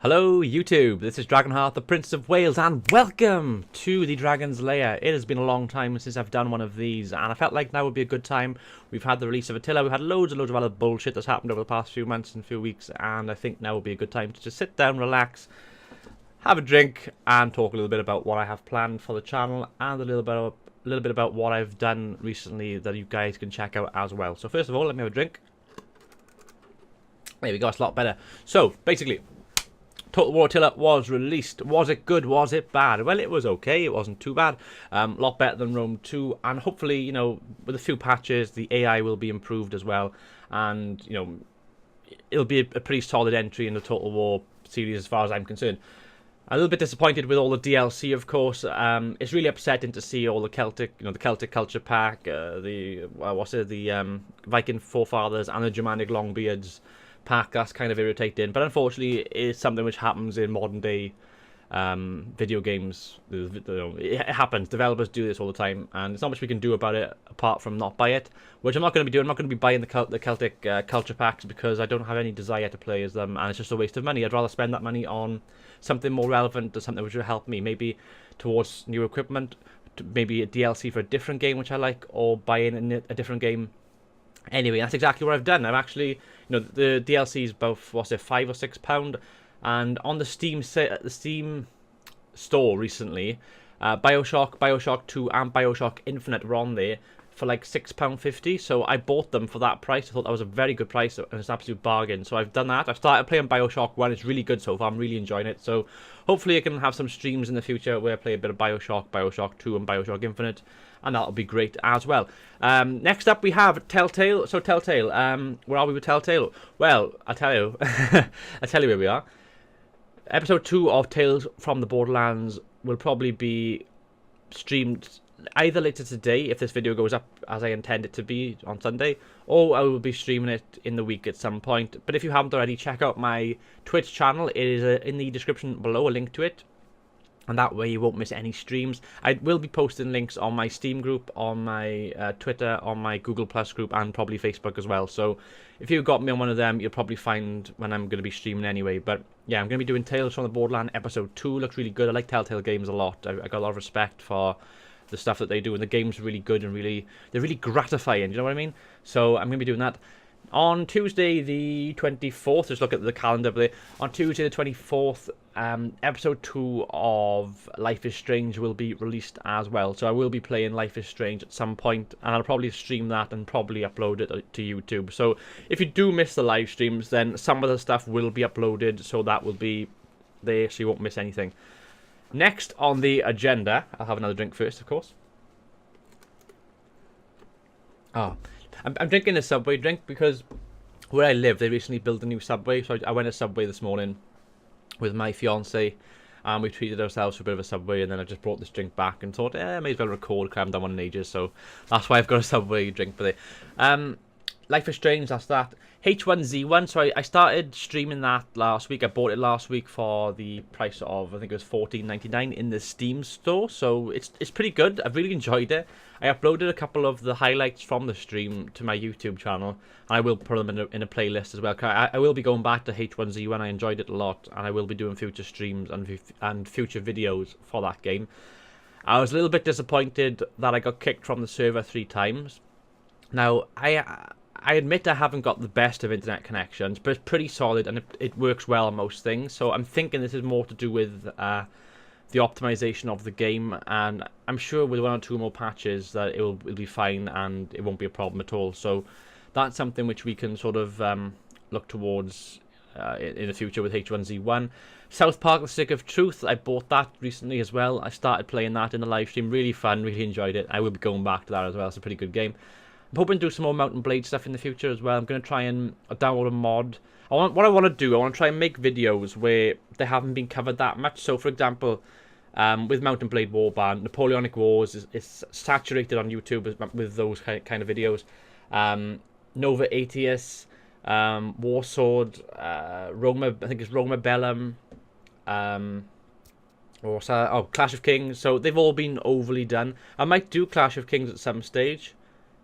Hello YouTube, this is Dragonheart, the Prince of Wales, and welcome to the Dragon's Lair. It has been a long time since I've done one of these, and I felt like now would be a good time. We've had the release of Attila, we've had loads of other bullshit that's happened over the past few months and few weeks, and I think now would be a good time to just sit down, relax, have a drink, and talk a little bit about what I have planned for the channel, and a little bit about what I've done recently that you guys can check out as well. So first of all, let me have a drink. There we go, it's a lot better. So, basically, Total War Attila was released. Was it good? Was it bad? Well, it was okay. It wasn't too bad. A lot better than Rome 2. And hopefully, you know, with a few patches, the AI will be improved as well. And, you know, it'll be a pretty solid entry in the Total War series as far as I'm concerned. A little bit disappointed with all the DLC, of course. It's really upsetting to see all the Celtic, you know, the Celtic culture pack, the Viking forefathers and the Germanic Longbeards pack. That's kind of irritating, but unfortunately it's something which happens in modern day video games. It happens. Developers do this all the time, and there's not much we can do about it apart from not buy it, which I'm not going to be doing. I'm not going to be buying the Celtic culture packs because I don't have any desire to play as them, and it's just a waste of money. I'd rather spend that money on something more relevant, or something which will help me, maybe towards new equipment, maybe a DLC for a different game which I like, or buying a different game. Anyway, that's exactly what I've done. I'm actually, you know, the DLC is both, what's it, £5 or £6, and on the Steam store recently, Bioshock 2 and Bioshock Infinite were on there for like £6.50. So I bought them for that price. I thought that was a very good price and it's an absolute bargain. So I've done that. I've started playing Bioshock 1. It's really good so far. I'm really enjoying it. So hopefully I can have some streams in the future where I play a bit of Bioshock, Bioshock 2 and Bioshock Infinite, and that'll be great as well. Next up we have Telltale. So Telltale, where are we with Telltale? Well, I'll tell you. I'll tell you where we are. Episode 2 of Tales from the Borderlands will probably be streamed either later today, if this video goes up as I intend it to be on Sunday, or I will be streaming it in the week at some point. But if you haven't already, check out my Twitch channel. It is in the description below, a link to it, and that way you won't miss any streams. I will be posting links on my Steam group, on my Twitter, on my Google Plus group, and probably Facebook as well. So if you've got me on one of them, you'll probably find when I'm going to be streaming anyway. But yeah, I'm going to be doing Tales from the Borderlands episode 2. Looks really good. I like Telltale games a lot. I got a lot of respect for the stuff that they do, and the game's really good and they're really gratifying, you know what I mean? So I'm going to be doing that on Tuesday the 24th. Just look at the calendar there. On Tuesday the 24th, episode 2 of Life is Strange will be released as well. So I will be playing Life is Strange at some point, and I'll probably stream that and probably upload it to YouTube. So if you do miss the live streams, then some of the stuff will be uploaded, so that will be there so you won't miss anything. Next on the agenda, I'll have another drink first, of course. Oh, I'm drinking a Subway drink because where I live, they recently built a new Subway. So I went to Subway this morning with my fiance, and we treated ourselves to a bit of a Subway, and then I just brought this drink back and thought, I may as well record because I haven't done one in ages. So that's why I've got a Subway drink for it. Life is Strange, that's that. H1Z1, so I started streaming that last week. I bought it last week for the price of, I think it was $14.99 in the Steam store. So it's pretty good. I've really enjoyed it. I uploaded a couple of the highlights from the stream to my YouTube channel, and I will put them in a playlist as well. I will be going back to H1Z1. I enjoyed it a lot, and I will be doing future streams and future videos for that game. I was a little bit disappointed that I got kicked from the server 3 times. Now, I admit I haven't got the best of internet connections, but it's pretty solid and it works well on most things. So I'm thinking this is more to do with the optimization of the game, and I'm sure with 1 or 2 more patches that it'll be fine and it won't be a problem at all. So that's something which we can sort of look towards in the future with H1Z1. South Park: The Stick of Truth, I bought that recently as well. I started playing that in the live stream. Really fun, really enjoyed it. I will be going back to that as well. It's a pretty good game. I'm hoping to do some more Mountain Blade stuff in the future as well. I'm going to try and download a mod. What I want to do, I want to try and make videos where they haven't been covered that much. So, for example, with Mountain Blade Warband, Napoleonic Wars is saturated on YouTube with those kind of videos. Nova Aetius, Warsword, Roma, I think it's Roma Bellum, Clash of Kings. So they've all been overly done. I might do Clash of Kings at some stage.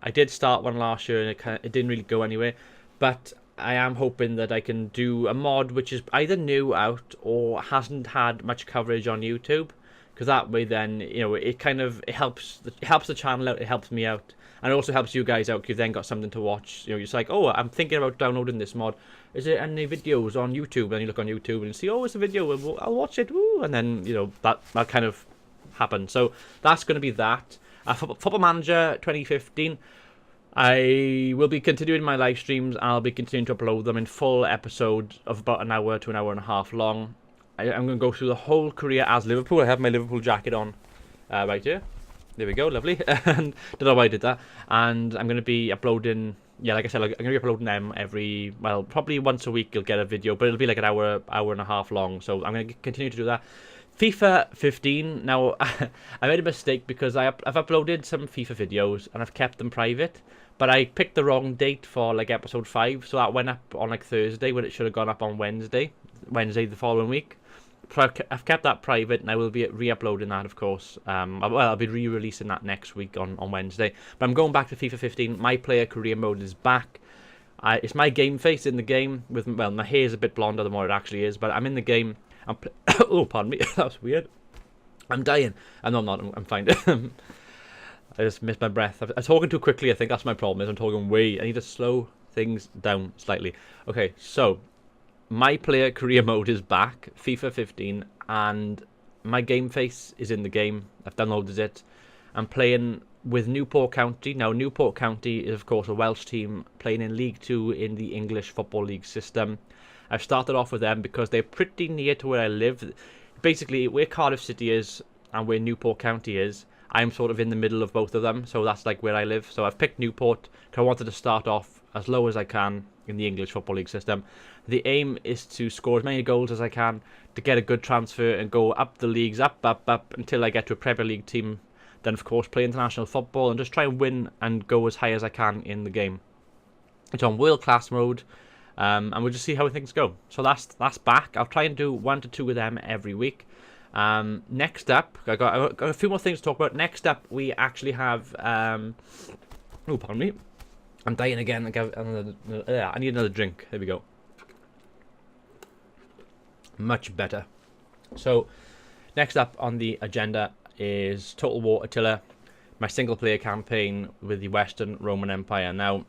I did start one last year and it didn't really go anywhere, but I am hoping that I can do a mod which is either new out or hasn't had much coverage on YouTube, because that way then, you know, it helps the channel out, it helps me out, and it also helps you guys out. You've then got something to watch. You know, you're just like, oh, I'm thinking about downloading this mod. Is there any videos on YouTube? And you look on YouTube and you see, oh, it's a video. I'll watch it. Woo! And then, you know, that kind of happened. So that's going to be that. Football Manager 2015. I will be continuing my live streams. I'll be continuing to upload them in full episodes of about an hour to an hour and a half long. I'm going to go through the whole career as Liverpool. I have my Liverpool jacket on right here. There we go, lovely. And don't know why I did that. And I'm going to be uploading, yeah, like I said, I'm going to be uploading them every, well, probably once a week you'll get a video, but it'll be like an hour and a half long. So I'm going to continue to do that. FIFA 15. Now, I made a mistake because I've uploaded some FIFA videos and I've kept them private, but I picked the wrong date for like episode 5, so that went up on like Thursday when it should have gone up on Wednesday the following week. So I've kept that private, and I will be re-uploading that, of course. Well, I'll be re-releasing that next week on Wednesday. But I'm going back to FIFA 15. My player career mode is back. It's my game face in the game. With, well, my hair is a bit blonder than what it actually is, but I'm in the game. Oh, pardon me. That was weird. I'm dying. No, I'm not. I'm fine. I just missed my breath. I'm talking too quickly. I think that's my problem. Is I'm talking way. I need to slow things down slightly. Okay, so my player career mode is back, FIFA 15, and my game face is in the game. I've downloaded it. I'm playing with Newport County. Now, Newport County is, of course, a Welsh team playing in League 2 in the English Football League system. I've started off with them because they're pretty near to where I live. Basically, where Cardiff City is and where Newport County is, I'm sort of in the middle of both of them, so that's like where I live. So I've picked Newport because I wanted to start off as low as I can in the English Football League system. The aim is to score as many goals as I can to get a good transfer and go up the leagues, up, until I get to a Premier League team. Then, of course, play international football and just try and win and go as high as I can in the game. It's on world class mode, and we'll just see how things go. So that's back. I'll try and do 1 to 2 of them every week. Next up, I got a few more things to talk about. Next up, we actually have oh, pardon me, I'm dying again. I need another drink. There we go. Much better. So next up on the agenda is Total War Attila, my single player campaign with the Western Roman Empire. Now,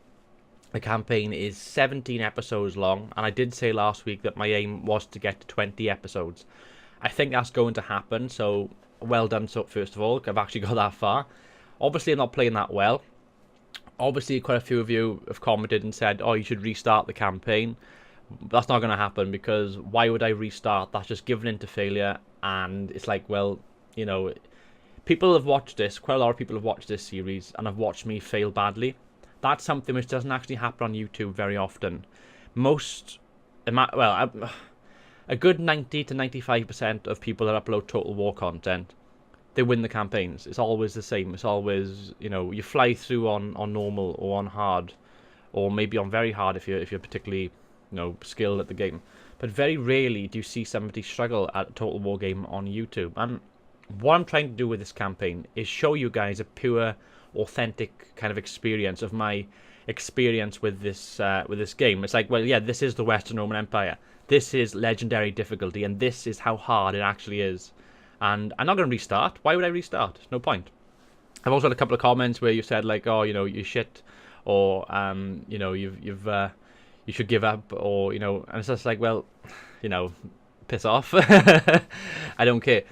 the campaign is 17 episodes long, and I did say last week that my aim was to get to 20 episodes. I think that's going to happen, so well done. So first of all, I've actually got that far. Obviously, I'm not playing that well. Obviously, quite a few of you have commented and said, oh, you should restart the campaign. That's not going to happen, because why would I restart? That's just giving in to failure, and it's like, well, you know, people have watched this, quite a lot of people have watched this series, and have watched me fail badly. That's something which doesn't actually happen on YouTube very often. A good 90 to 95% of people that upload Total War content, they win the campaigns. It's always the same. It's always, you know, you fly through on normal or on hard, or maybe on very hard if you're particularly, you know, skilled at the game. But very rarely do you see somebody struggle at a Total War game on YouTube. And what I'm trying to do with this campaign is show you guys a pure, authentic kind of experience of my experience with this game. It's like, well, yeah, this is the Western Roman Empire. This is legendary difficulty, and this is how hard it actually is. And I'm not going to restart. Why would I restart? No point. I've also had a couple of comments where you said, like, oh, you know, you shit, or you know, you should give up, or, you know, and it's just like, well, you know, piss off. I don't care.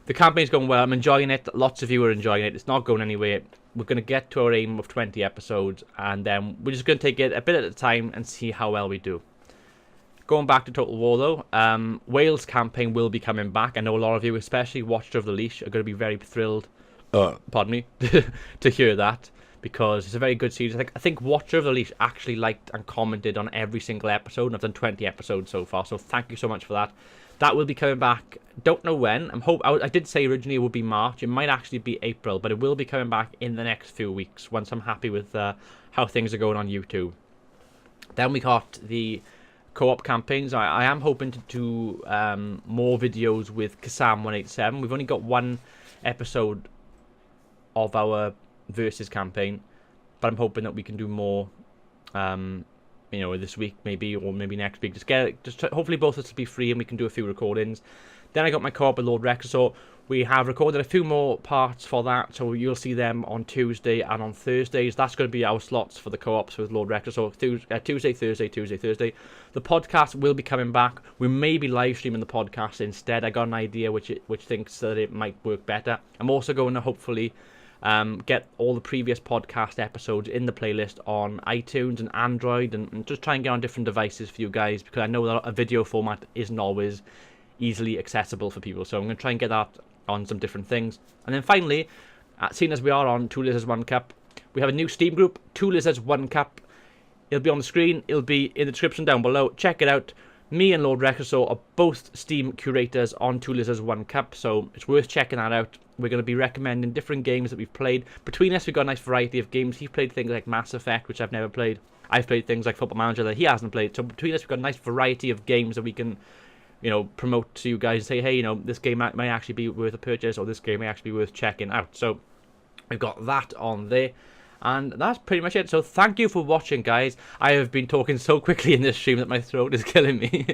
The campaign's going well. I'm enjoying it. Lots of you are enjoying it. It's not going anywhere. We're going to get to our aim of 20 episodes, and then we're just going to take it a bit at a time and see how well we do. Going back to Total War, though, Wales campaign will be coming back. I know a lot of you, especially Watcher of the Leash, are going to be very thrilled, pardon me, to hear that, because it's a very good series. I think Watcher of the Leash actually liked and commented on every single episode, and I've done 20 episodes so far, so thank you so much for that. That will be coming back. Don't know when. I did say originally it would be March. It might actually be April, but it will be coming back in the next few weeks once I'm happy with how things are going on YouTube. Then we got the co-op campaigns. I am hoping to do more videos with Kassam 187. We've only got one episode of our Versus campaign, but I'm hoping that we can do more you know, this week maybe, or maybe next week. Hopefully both of us will be free and we can do a few recordings. Then I got my co-op with Lord Rex, so we have recorded a few more parts for that, so you'll see them on Tuesday and on Thursdays. That's going to be our slots for the co-ops with Lord Rex. So Tuesday, Thursday. The podcast will be coming back. We may be live streaming the podcast instead. I got an idea which thinks that it might work better. I'm also going to hopefully get all the previous podcast episodes in the playlist on iTunes and Android, and just try and get on different devices for you guys, because I know that a video format isn't always easily accessible for people, so I'm going to try and get that on some different things. And then finally, seeing as we are on 2 Lizards 1 Cup, we have a new Steam group, 2 Lizards 1 Cup. It'll be on the screen, it'll be in the description down below. Check it out. Me and Lord Rexasaur are both Steam curators on 2 Lizards 1 Cup, so it's worth checking that out. We're going to be recommending different games that we've played. Between us, we've got a nice variety of games. He's played things like Mass Effect, which I've never played. I've played things like Football Manager that he hasn't played. So between us, we've got a nice variety of games that we can, you know, promote to you guys and say, hey, you know, this game may actually be worth a purchase, or this game may actually be worth checking out. So we've got that on there. And that's pretty much it. So thank you for watching, guys. I have been talking so quickly in this stream that my throat is killing me.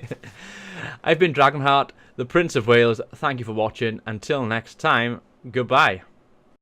I've been Dragonheart, the Prince of Wales. Thank you for watching. Until next time, goodbye.